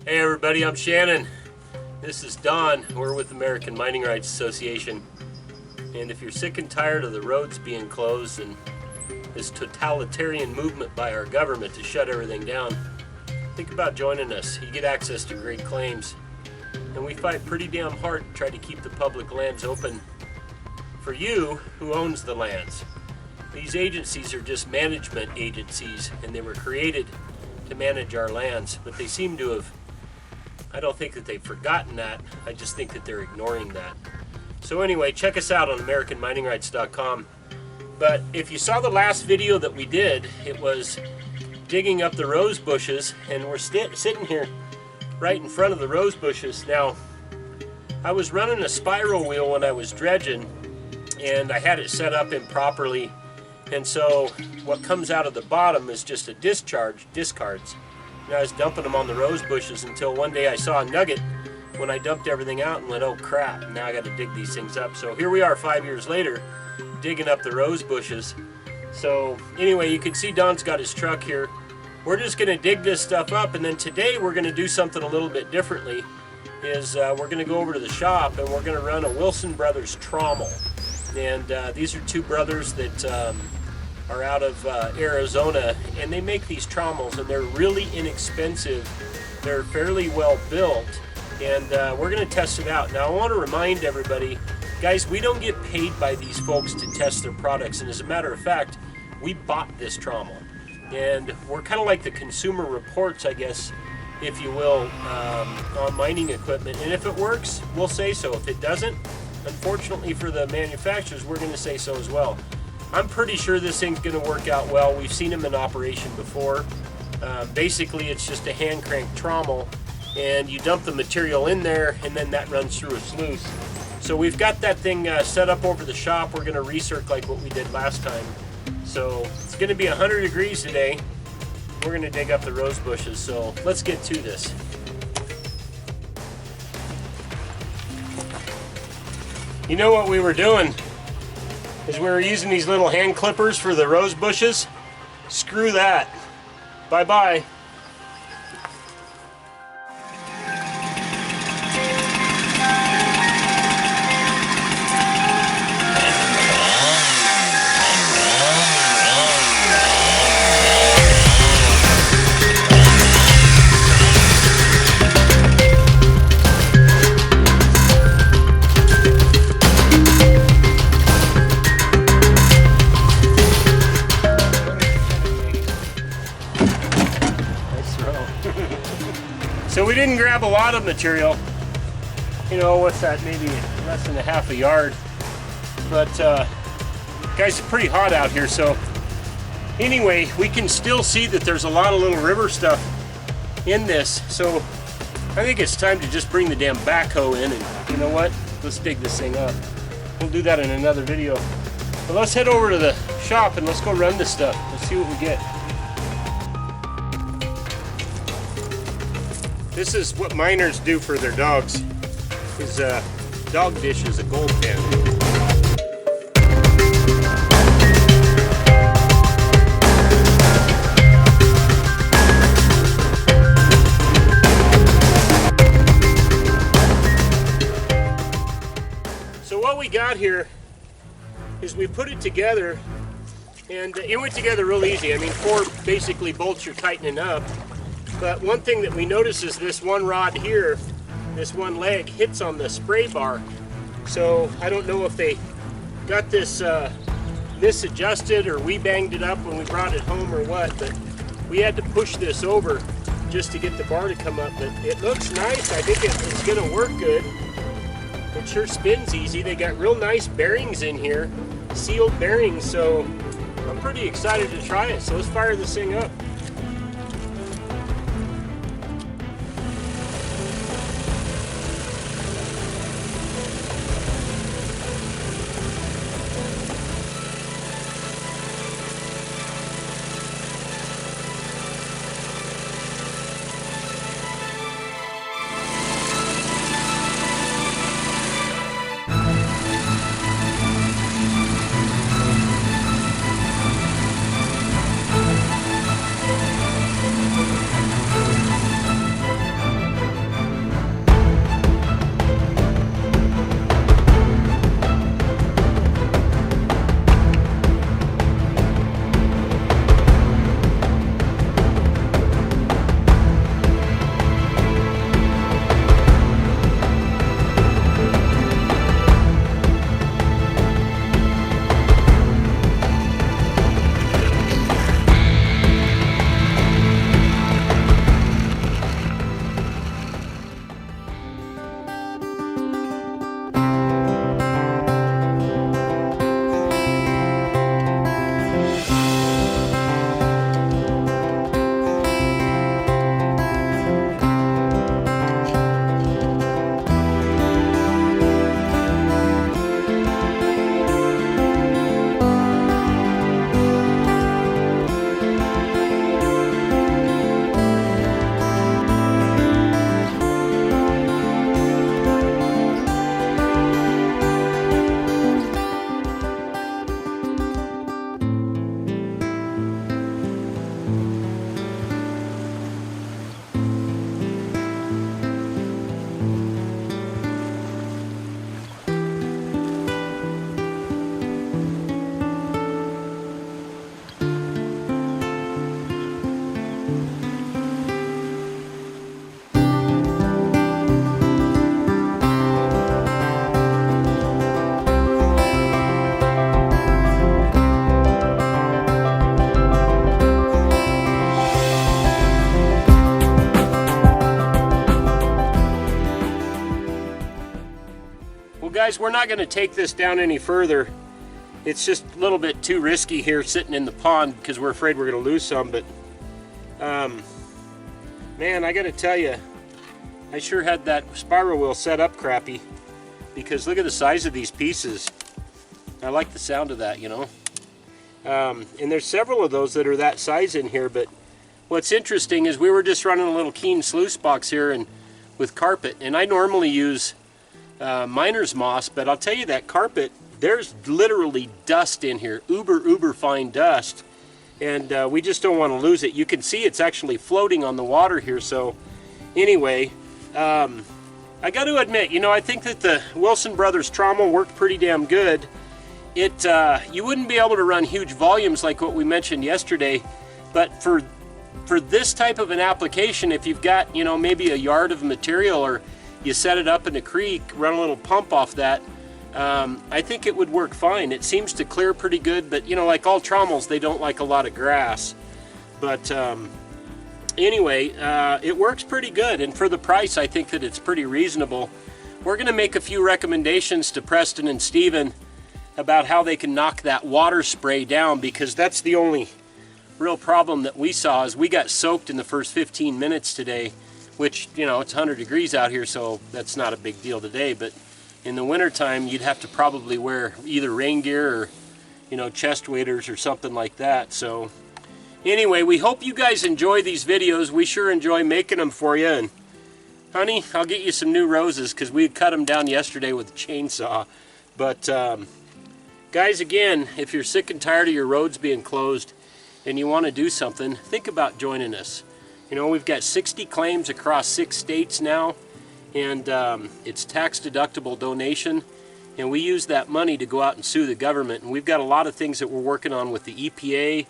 Hey everybody, I'm Shannon. This is Don. We're with American Mining Rights Association. And if you're sick and tired of the roads being closed and this totalitarian movement by our government to shut everything down, think about joining us. You get access to great claims. And we fight pretty damn hard to try to keep the public lands open for you who owns the lands. These agencies are just management agencies, and they were created to manage our lands, but they seem to have, I don't think that they've forgotten that. I just think that they're ignoring that. So anyway, check us out on AmericanMiningRights.com. But if you saw the last video that we did, it was digging up the rose bushes, and we're sitting here right in front of the rose bushes. Now, I was running a spiral wheel when I was dredging, and I had it set up improperly, and so what comes out of the bottom is just a discards. And I was dumping them on the rose bushes until one day I saw a nugget when I dumped everything out and went, oh crap, now I got to dig these things up. So here we are 5 years later, digging up the rose bushes. So anyway, you can see Don's got his truck here. We're just going to dig this stuff up, and then today we're going to do something a little bit differently. We're going to go over to the shop and we're going to run a Wilson Brothers trommel. And these are two brothers that are out of Arizona, and they make these trommels, and they're really inexpensive. They're fairly well built, and we're going to test it out. Now I want to remind everybody, guys, we don't get paid by these folks to test their products, and as a matter of fact, we bought this trommel, and we're kind of like the Consumer Reports, I guess, if you will, on mining equipment. And if it works, we'll say so. If it doesn't, unfortunately for the manufacturers, we're going to say so as well. I'm pretty sure this thing's going to work out well. We've seen them in operation before. Basically, it's just a hand crank trommel, and you dump the material in there, and then that runs through a sluice. So we've got that thing set up over the shop. We're going to recirc like what we did last time. So it's going to be 100 degrees today. We're going to dig up the rose bushes. So let's get to this. You know what we were doing is we were using these little hand clippers for the rose bushes. Screw that. Bye-bye. So we didn't grab a lot of material. You know, what's that, maybe less than a half a yard. But guys, it's pretty hot out here, so anyway, we can still see that there's a lot of little river stuff in this. So I think it's time to just bring the damn backhoe in, and you know what? Let's dig this thing up. We'll do that in another video. But let's head over to the shop and let's go run this stuff. Let's see what we get. This is what miners do for their dogs. His dog dish is a gold pan. So what we got here is we put it together, and it went together real easy. I mean, 4 basically bolts you're tightening up. But one thing that we notice is this one rod here, this one leg, hits on the spray bar. So I don't know if they got this misadjusted or we banged it up when we brought it home or what, but we had to push this over just to get the bar to come up. But it looks nice. I think it's going to work good. It sure spins easy. They got real nice bearings in here, sealed bearings, so I'm pretty excited to try it. So let's fire this thing up. guys, we're not going to take this down any further. It's just a little bit too risky here sitting in the pond because we're afraid we're going to lose some. But man, I got to tell you, I sure had that spiral wheel set up crappy, because look at the size of these pieces. I like the sound of that, you know. And there's several of those that are that size in here, but what's interesting is we were just running a little Keen sluice box here and with carpet, and I normally use miner's moss, but I'll tell you that carpet, there's literally dust in here, uber fine dust, and we just don't want to lose it. You can see it's actually floating on the water here. So anyway, I got to admit, you know, I think that the Wilson Brothers trommel worked pretty damn good. You wouldn't be able to run huge volumes like what we mentioned yesterday, but for this type of an application, if you've got, you know, maybe a yard of material, or you set it up in a creek, run a little pump off that, I think it would work fine. It seems to clear pretty good, but you know, like all trommels, they don't like a lot of grass. But anyway, it works pretty good, and for the price, I think that it's pretty reasonable. We're going to make a few recommendations to Preston and Steven about how they can knock that water spray down, because that's the only real problem that we saw. Is we got soaked in the first 15 minutes today, which, you know, it's 100 degrees out here, so that's not a big deal today. But in the wintertime, you'd have to probably wear either rain gear or, you know, chest waders or something like that. So anyway, we hope you guys enjoy these videos. We sure enjoy making them for you. And honey, I'll get you some new roses, because we cut them down yesterday with a chainsaw. But guys, again, if you're sick and tired of your roads being closed and you want to do something, think about joining us. You know, we've got 60 claims across 6 states now, and it's tax-deductible donation, and we use that money to go out and sue the government. And we've got a lot of things that we're working on with the EPA,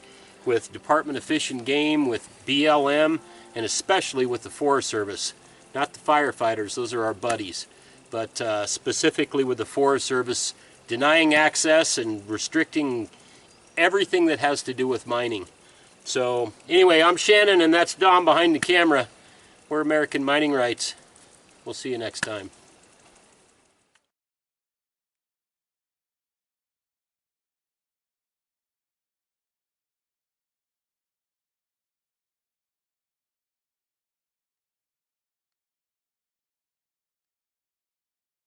with Department of Fish and Game, with BLM, and especially with the Forest Service. Not the firefighters, those are our buddies, but specifically with the Forest Service, denying access and restricting everything that has to do with mining. So anyway, I'm Shannon, and that's Don behind the camera. We're American Mining Rights. We'll see you next time.